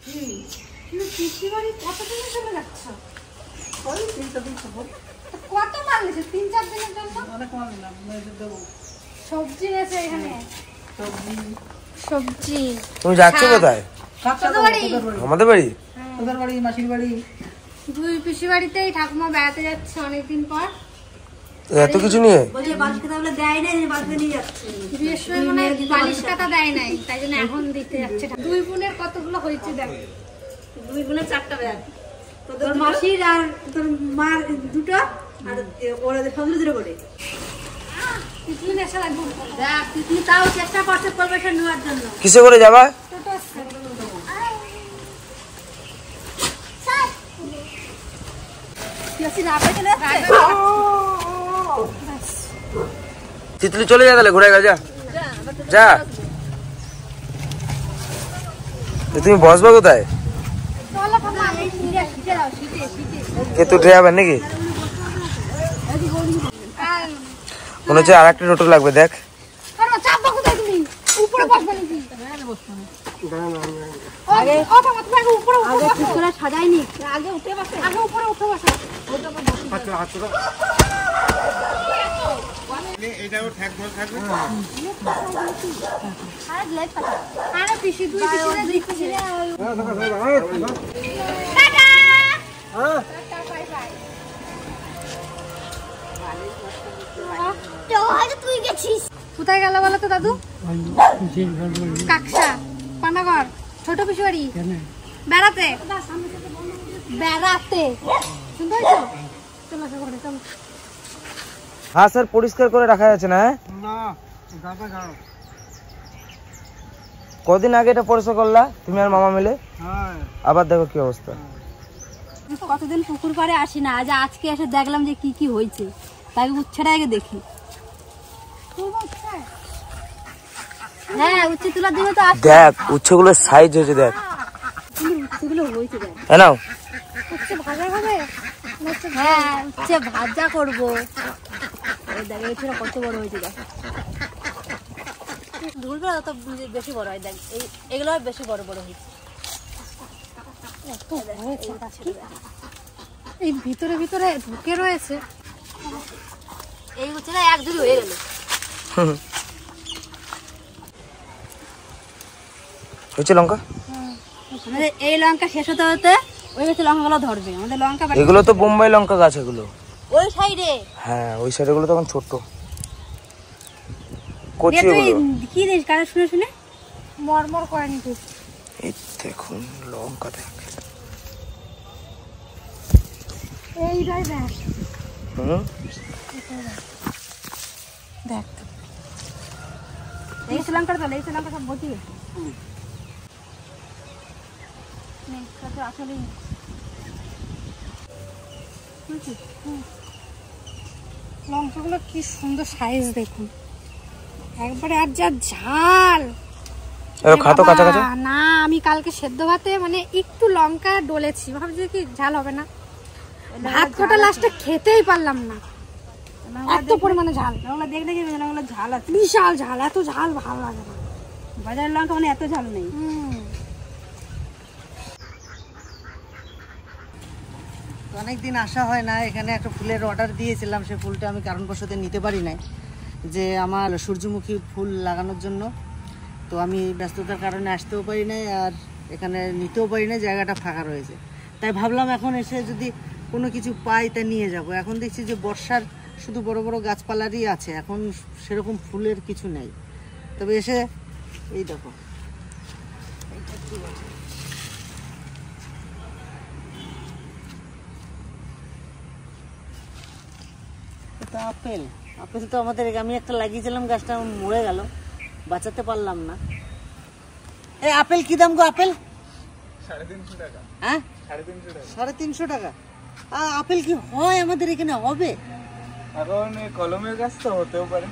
পিসি বাড়ি কত দিনের জন্য যাচ্ছ? ওই 3 দিন খবর। কত মাল নিয়েছে? 3-4 দিনের জন্য? অনেক মাল নিলাম, দেবো। সবজি আছে এখানে। সবজি। তুমি যাচ্ছ কোথায়? আমাদের বাড়ি। তোদের বাড়ি, মাসির বাড়ি। দুই পিসি বাড়িতেই ঠাকুমা বেড়াতে যাচ্ছে অনেকদিন পর। এত কিছু নিয়ে? বলছে বালিশ কাটা বলে দেয় নাই, বালিশ নিয়ে যাচ্ছে। বিয়ের সময় মানে বালিশ কাটা দেয় নাই, তাই জন্য এখন দিতে যাচ্ছে। দুই বোনের কতগুলো হয়েছে দেখ। দুই বোনের 4টা ব্যাগ। তোর মাসির আর তোর মার 2টা, আর ওরা সবগুলো 2 করে। তিতলি নেশা লাগবে। দেখ তিতলি তাও চেষ্টা করছে পারমিশন নেওয়ার জন্য। কিসে করে যাবা? তিতলি চলে যা তাহলে, ঘুরে যা যা। তুমি বসবা কোথায়? তুই ড্রাইভার নাকি? মনে হচ্ছে আর একটা টোটো লাগবে, দেখ। সাজাইনি আগে উঠে বসে, আগে উপরে উঠে বসে। এটাও ঠাকুর থাকবে। আরে পিসি তুই পিসিরে দেখছিস রে। তুই গেছিস কোথায়? গেল বলো তো দাদু? কাকসা, পানাগড়, ছোট পিসি বাড়ি বেড়াতে। বেড়াতে শুনতে পাচ্ছ? চলো চলো চলো। হ্যাঁ স্যার, পরিষ্কার করে রাখা যাচ্ছে না? কদিন আগে এটা পরিষ্কার করলা তুমি আর মামা মিলে, আবার দেখো কি অবস্থা। কতদিন পুকুর পাড়ে আসি না, আজ আজকে এসে দেখলাম যে কি কি হয়েছে, তাই উচ্ছেটা আগে দেখি। হ্যাঁ উচ্ছে তোলার দিনে তো দেখ উচ্ছেগুলোর সাইজ হয়েছে, দেখ উচ্ছেগুলো হয়েছে। দেখ নাও উচ্ছে ভাজা হবে। হ্যাঁ উচ্ছে ভাজা করবো। দেখ এছাড়া কত বড় হয়েছে, দেখ ধুলগুলো তত বেশি বড় হয়। দেখ এগুলো বেশি বড় বড় হয়েছে। এই ভিতরে ভিতরে ঢুকে রয়েছে। এই উচ্ছেটা 1-2 হয়ে গেল। হয়েছে লঙ্কা। আমাদের এই লঙ্কা শেষ হতে হতে ওই গাছে লঙ্কাগুলো ধরবে। আমাদের লঙ্কা এগুলো তো বোম্বাই লঙ্কা গাছ, এগুলো ওই সাইডে। হ্যাঁ ওই সাইডে গুলো তখন ছোট কচি। এগুলো কি দেখ কানে শুনে শুনে মরমর করে নিতে। এই দেখুন লঙ্কা, দেখ এইটাই দেখ। দেখ এই লঙ্কাটা তো, এই লঙ্কা সব বটি আসলে লঙ্কাগুলো কি সুন্দর সাইজ দেখুন একবারে। আর যা ঝাল না, আমি কালকে সেদ্ধ ভাতে মানে একটু লঙ্কা ডলেছি, ভাবছি কি ঝাল হবে না, ভাত কটা লাস্টে খেতেই পারলাম না, এত পরিমাণে ঝাল। দেখলে কি ঝাল আছে, বিশাল ঝাল। এত ঝাল ভালো লাগে না, বাজারের লঙ্কা মানে এত ঝাল নেই। অনেকদিন আসা হয় না এখানে। একটা ফুলের অর্ডার দিয়েছিলাম, সে ফুলটা আমি কারণবশত নিতে পারি নাই, যে আমার সূর্যমুখী ফুল লাগানোর জন্য। তো আমি ব্যস্ততার কারণে আসতেও পারি নাই, আর এখানে নিতেও পারি নাই, জায়গাটা ফাঁকা রয়েছে। তাই ভাবলাম এখন এসে যদি কোনো কিছু পাই তা নিয়ে যাব। এখন দেখছি যে বর্ষার শুধু বড় বড় গাছপালারই আছে, এখন সেরকম ফুলের কিছু নেই। তবে এসে এই দেখো আপেল। আপেল তো আমাদের, আমি একটা লাগিয়েছিলাম, গাছটা মরে গেল, বাঁচাতে পারলাম না। এই আপেল কি দাম গো? আপেল 350 টাকা। হ্যাঁ 350 টাকা। আর আপেল কি হয় আমাদের এখানে? হবে এখন কলমের গাছ তো হতেও পারে,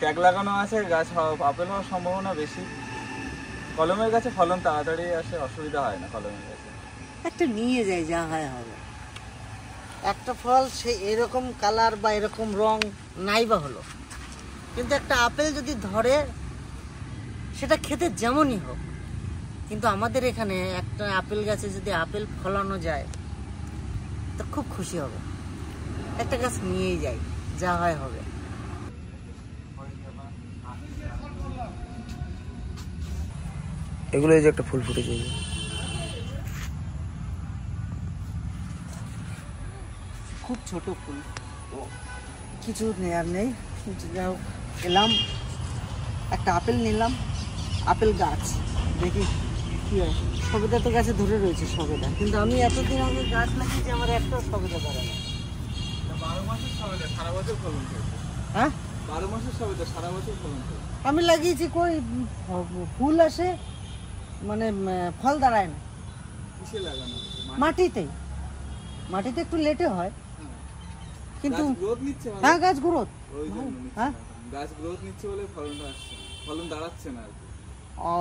ট্যাগ লাগানো আছে, গাছ আপেল হওয়ার সম্ভাবনা বেশি। কলমের গাছে ফলন তাড়াতাড়ি আসে, অসুবিধা হয় না কলমের গাছে। একটা নিয়ে যাই, যা হয় হবে। একটা ফল সে এরকম কালার বা এরকম রং নাই বা হলো, কিন্তু একটা আপেল যদি ধরে সেটা খেতে যেমনই হোক কিন্তু আমাদের এখানে একটা আপেল গাছে যদি আপেল ফলানো যায় তো খুব খুশি হবে। একটা গাছ নিয়েই যাই, যা হয় হবে। এগুলো এই যে একটা ফুল ফুটেছে, খুব ছোট ফুল, কিছু নেয়ার নেই। যাও এলাম, একটা আপেল নিলাম, আপেল গাছ দেখি কি হয়। সবেদা তো গাছে ধরে রয়েছে সবেদা, কিন্তু আমি এতদিন আগে গাছ লাগিয়েছি, আমার একটা সবেদা ধরে না। 12 মাসের সবেদা সারা বছর ফলন দেয়। হ্যাঁ 12 মাসের সবেদা সারা বছর ফলন দেয়। আমি লাগিয়েছি, কই ফুল আসে মানে ফল দাঁড়ায় না। কিসে লাগানো? মাটিতে, মাটিতে একটু লেটে হয় কিন্তু গ্রোথ নিচ্ছে মানে? হ্যাঁ গাছ গ্রোথ। ওই জন্য নিচ্ছে হ্যাঁ না। গাছ গ্রোথ নিচ্ছে বলে ফলনটা আসছে, ফলন দাঁড়াচ্ছে না আর কি। ও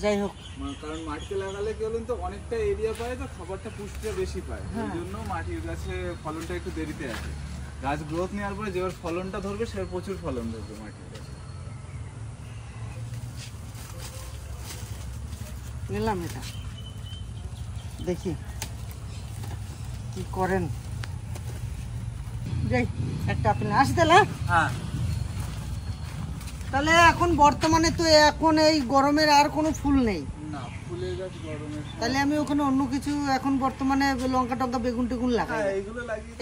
যাই হোক, কারণ মাটিতে লাগালে কি বলুন তো, অনেকটা এরিয়া পায় তো, খাবারটা পুষ্টিটা বেশি পায়, এই জন্য মাটির গাছে ফলনটা একটু দেরিতে আসে। গাছ গ্রোথ নেওয়ার পরে যেবার ফলনটা ধরবে সেবার প্রচুর ফলন ধরবে মাটির গাছে। নিলাম এটা, দেখি কি করেন। যাই একটা আপেল আসি তাহলে। হ্যাঁ তাহলে এখন বর্তমানে তো এখন এই গরমের আর কোনো ফুল নেই না, ফুলের গাছ গরমের। তাহলে আমি ওখানে অন্য কিছু এখন বর্তমানে লঙ্কা টঙ্কা বেগুন টেগুন লাগাই,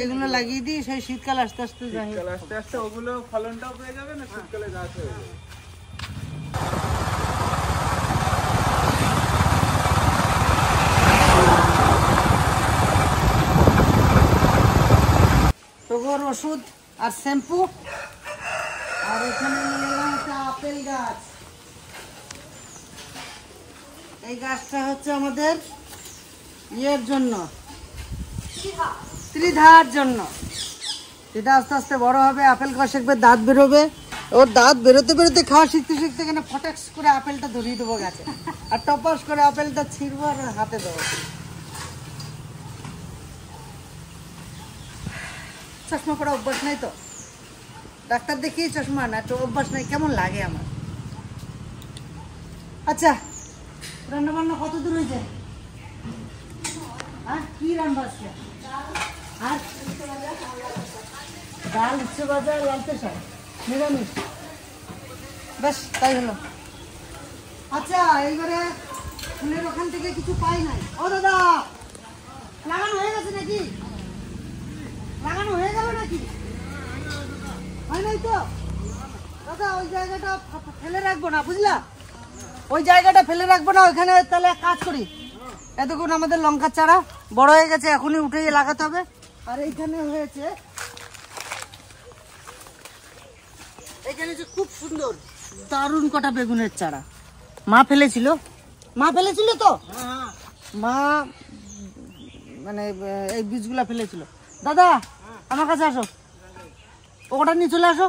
এগুলো লাগিয়ে দিই, সেই শীতকাল আস্তে আস্তে যাই। শীতকাল আস্তে আস্তে ওগুলো ফলনটাও পেয়ে যাবে না, শীতকালে গাছ হয়ে যাবে। টগর ওষুধ আর শ্যাম্পু, আর এখানে নিয়ে এলাম একটা আপেল গাছ। এই গাছটা হচ্ছে আমাদের ইয়ের জন্য, ত্রিধার জন্য। এটা আস্তে আস্তে বড় হবে, আপেল গাছ একবার দাঁত বেরোবে, ওর দাঁত বেরোতে বেরোতে খাওয়া শিখতে শিখতে এখানে ফটাক্স করে আপেলটা ধরিয়ে দেবো গাছে, আর টপাস করে আপেলটা ছিঁড়বো আর হাতে দেবো। চশমা পড়া অভ্যাস নাই তো, ডাক্তার দেখিয়ে চশমা না, তো অভ্যাস নাই, কেমন লাগে আমার। আচ্ছা রান্না বান্না কত দূর হয়েছে? হ্যাঁ কি রান্না আজকে? আর ডাল, উচ্ছে ভাজা, লাল পেশা, নিরামিষ, বেশ তাই হলো। আচ্ছা এইবারে ফুলের ওখান থেকে কিছু পাই নাই। ও দাদা, লাগানো হয়ে গেছে নাকি? লাগানো হয়ে গেল নাকি? হয় নাই তো দাদা? ওই জায়গাটা ফেলে রাখবো না, বুঝলা? ওই জায়গাটা ফেলে রাখবো না, ওইখানে তাহলে এক কাজ করি, এতক্ষণ আমাদের লঙ্কার চারা বড় হয়ে গেছে, এখনই উঠে লাগাতে হবে। আর এইখানে হয়েছে, এখানে যে খুব সুন্দর দারুণ কটা বেগুনের চারা মা ফেলেছিল, তো মা মানে এই বীজগুলা ফেলেছিল। দাদা আমার কাছে আসো, ওটা নিয়ে চলে আসো।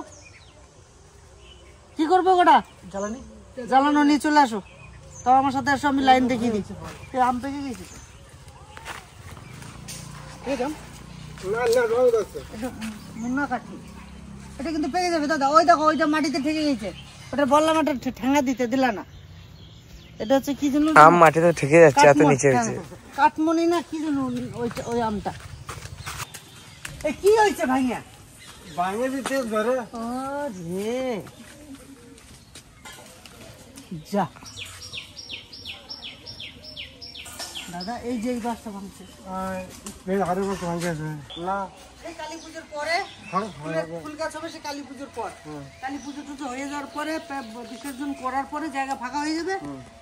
কি করবো ওটা? জ্বালানো নিয়ে চলে আসো। তাও আমার সাথে আসো, আমি লাইন দেখিয়ে দিচ্ছি। আম পেকে গেছি, মুন্না কাঠি, এটা কিন্তু পেকে যাবে দাদা। ওই দেখো, ওইটা মাটিতে ঠেকে গেছে, ওটা বললাম একটা ঠেঙ্গা দিতে, দিলা না। এটা হচ্ছে কি জন্য? আম মাটিতে ঠেকে যাচ্ছে, এত নিচে হয়েছে। কাঠমনি না কি জন্য ওই আমটা? এ কি হয়েছে ভাইয়া? ভাঙে দিতে ধরে। ও রে যা দাদা, এই যে এই গাছটা ভাঙছে না, এই কালী পুজোর পরে ফুল গাছ হবে, সে কালী পুজোর পর। কালী পুজো টুজো হয়ে যাওয়ার পরে, বিসর্জন করার পরে জায়গা ফাঁকা হয়ে যাবে,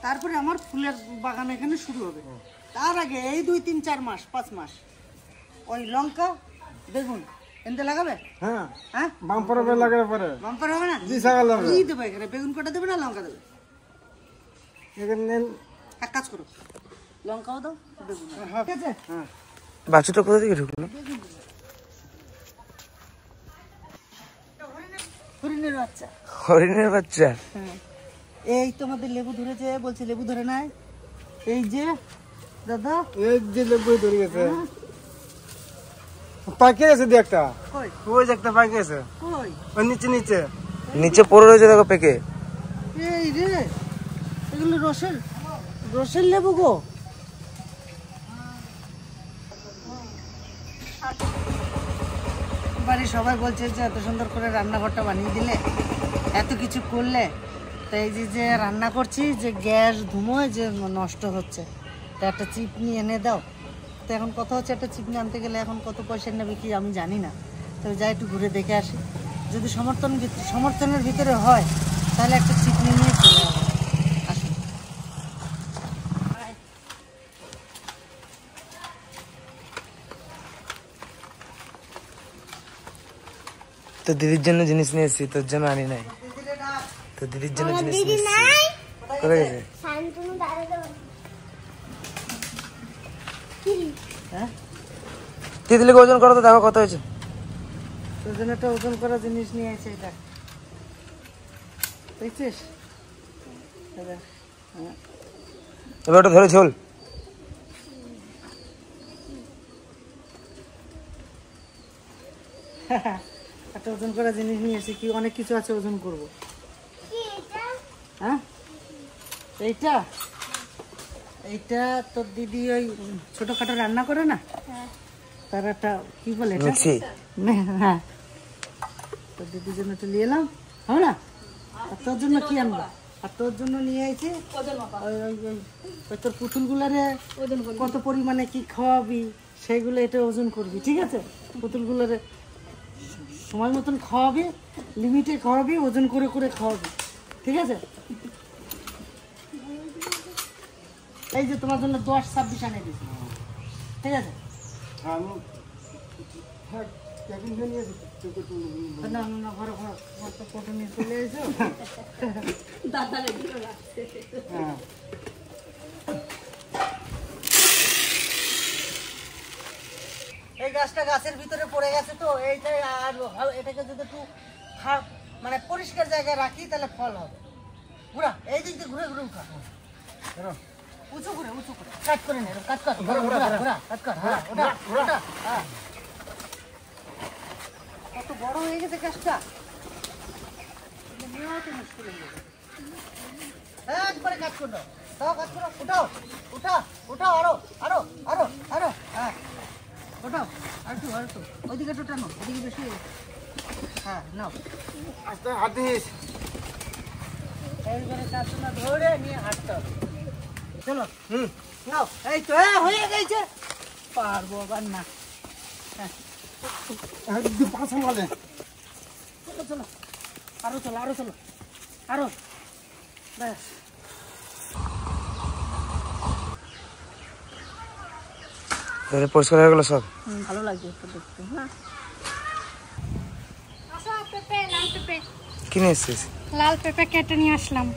তারপরে আমার ফুলের বাগান এখানে শুরু হবে। তার আগে এই 2, 3, 4 মাস, 5 মাস ওই লঙ্কা বেগুন এনতে লাগাবে। হ্যাঁ হ্যাঁ বাম্পার হবে, লাগার পরে বাম্পার হবে না? জি সাগাল হবে। কি দেবে এখানে? বেগুন কটা দেবে না লঙ্কা দেবে? এখানে এক কাজ করো, লঙ্কাও দাও, বেগুন ঠিক আছে। বাচ্চাটা কোথা থেকে ঢুকলো? হরিণের বাচ্চা। হরিণের বাচ্চা? হ্যাঁ, এই তোমাদের লেবু ধরেছে, বলছে লেবু ধরে নাই। এই যে দাদা, এই যে লেবু ধরে গেছে, পাকে গেছে দু একটা। কই ওই যে একটা পাকে গেছে, কই? ওই নিচে নিচে নিচে পড়ে রয়েছে, দেখো পেকে। এই রে, এগুলো রসের রসের লেবু গো। বাড়ির সবাই বলছে যে এত সুন্দর করে রান্নাঘরটা বানিয়ে দিলে, এত কিছু করলে, তাই যে রান্না করছি যে গ্যাস ধুমোয় যে নষ্ট হচ্ছে, তা একটা চিপনি এনে দাও। তো এখন কথা হচ্ছে একটা চিপনি আনতে গেলে এখন কত পয়সা নেবে কি আমি জানি না, তবে যাই একটু ঘুরে দেখে আসি, যদি সমর্থনের ভিতরে হয় তাহলে একটা চিপনি নিয়ে চলে যাবো। আসুন। তো দিদির জন্য জিনিস নিয়ে এসেছি, তোর জন্য আনি নাই। তো দিদির জন্য জিনিস নিয়ে এসেছি। কোথায় গেছে? হ্যাঁ, তিতলিকে ওজন করো তো, দেখো কত হয়েছে। তোর জন্য একটা ওজন করা জিনিস নিয়ে এসে, এটা দেখছিস? এবার ওটা ধরে ঝোল। একটা ওজন করা জিনিস নিয়ে এসে, কি অনেক কিছু আছে ওজন করবো। হ্যাঁ, এইটা এইটা তোর দিদি ওই ছোটখাটো রান্না করে না, তার একটা কি বলে এটা? হ্যাঁ, তোর দিদির জন্য একটু নিয়ে এলাম, হবে না? আর তোর জন্য কি আনবো? আর তোর জন্য নিয়ে আইছি ওই তোর পুতুলগুলারে কত পরিমাণে কি খাওয়াবি সেইগুলো এটা ওজন করবি, ঠিক আছে? পুতুলগুলারে সময় মতন খাওয়াবি, লিমিটে খাওয়াবি, ওজন করে করে খাওয়াবি, ঠিক আছে? এই যে তোমার জন্য 10-26 আনে দিচ্ছি, ঠিক আছে? না না, ঘরে তো ফটো নিয়ে চলে এসো। হ্যাঁ, এই গাছটা গাছের ভিতরে পড়ে গেছে, তো এইটাই আর এটাকে যদি একটু মানে পরিষ্কার জায়গায় রাখি তাহলে ফল হবে। ঘুরা, এই দিক দিয়ে ঘুরে ঘুরে উঠা, উঁচু করে কাজ করে নে, কাজ কর, কাজ কর, হ্যাঁ, ওটা, হ্যাঁ। কত বড় হয়ে গেছে গাছটা, একবারে কাজ করো, দাও কাজ করো, উঠাও, আরো, হ্যাঁ, ওটাও, আরেকটু, ওইদিকে একটু টানো, ওইদিকে বেশি, হ্যাঁ, নাও, আস্তে হাত দিস, এইবারে কাজটা ধরে নিয়ে হাঁটতে হবে, চলো, নাও, এই তো হয়ে গেছে, পারবো আবার না, হ্যাঁ, চলো, আরো চলো, ব্যাস। পরিষ্কার হয়ে গেল সব, ভালো লাগছে দেখতে। হ্যাঁ, কিনে এসেছিস? লাল পেঁপে কেটে নিয়ে আসলাম।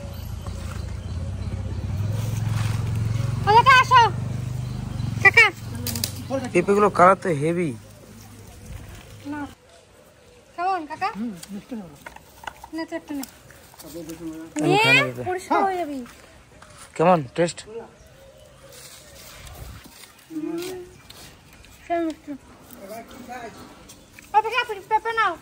আসো কাকা, পেঁপেগুলো কালার তো হেভি। কেমন কাকা? কেমন টেস্ট? পেঁপে নাও।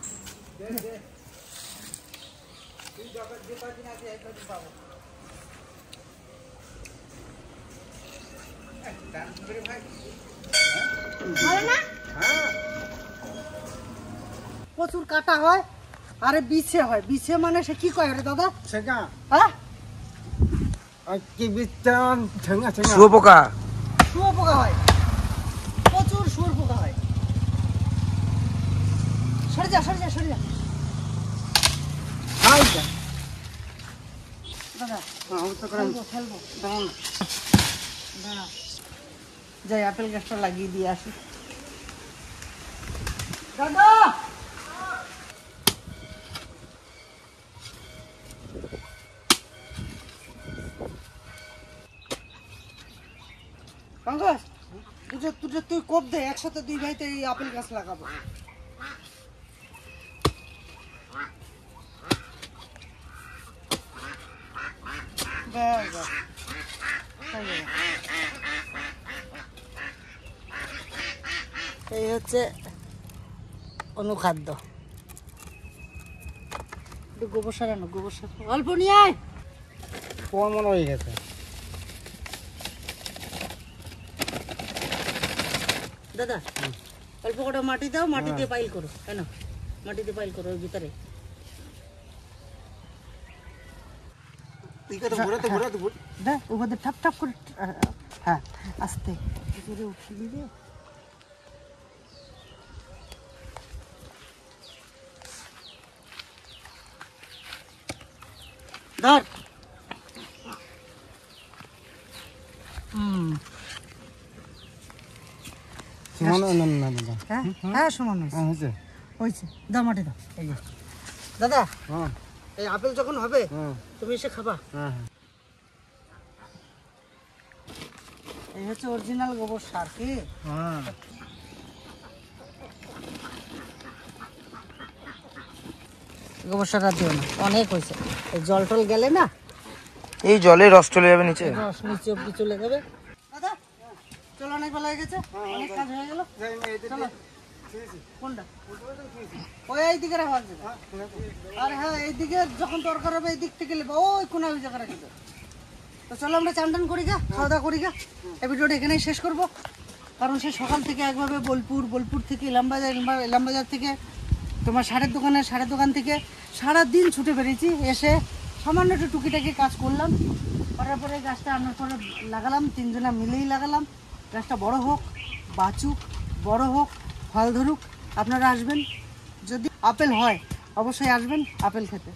প্রচুর কাটা হয়, আরে বিছে হয়, বিছে মানে সে কি কয় রে দাদা? হ্যাঁ, শুয়োপোকা হয়, প্রচুর শুয়োপোকা হয়। সরে যা দাদা, খেলবো, দাঁড়া, যাই আপেল গাছটা লাগিয়ে দিয়ে আসি। দাদা, পাঙ্গাস, তুই কোপ দে, একসাথে দুই ভাইতে এই আপেল গাছ লাগাবো। এই হচ্ছে অনুখাদ্য। গোবর সার আনো, গোবর সার অল্প নিয়ে আয়। কম মনে হয়ে গেছে। দাদা অল্প কটা মাটি দাও, মাটিতে পাইল করো। কেন মাটিতে পাইল করো ওর ভিতরে। ওপর ঠাপ ঠাপ করে, হ্যাঁ আস্তে করে উঠিয়ে দিবে। ধর। হ্যাঁ সমান হয়েছে। দাও মাটি দাও। দাদা এই আপেল যখন হবে তুমি এসে খাবা। এই হচ্ছে অরিজিনাল গোবর সার। কি গোবর সার আর দিও না, অনেক হয়েছে। এই জল টল গেলে না, এই জলে রস চলে যাবে নিচে, রস নিচে অব্দি চলে যাবে। দাদা চলো, অনেক ভালো হয়ে গেছে, অনেক কাজ হয়ে গেল। চলো। কোনটা? ওই এইদিকে রাখা আছে। আর হ্যাঁ এইদিকে যখন দরকার হবে এই দিক থেকে নেবো, ওই কোনা ওই জায়গা রাখি। তো চলো আমরা চান টান করি গা, খাওয়া দাওয়া করি গা। এই ভিডিওটা এখানেই শেষ করবো, কারণ সে সকাল থেকে একভাবে বোলপুর থেকে ইলামবাজার থেকে তোমার সারের দোকান থেকে সারাদিন ছুটে বেরিয়েছি। এসে সামান্য একটু টুকিটাকি কাজ করলাম, করার পরে গাছটা আনার পরে লাগালাম, 3 জনা মিলেই লাগালাম। গাছটা বড় হোক, বাঁচুক, বড় হোক, ফল ধরুক। আপনারা আসবেন, যদি আপেল হয় অবশ্যই আসবেন আপেল খেতে।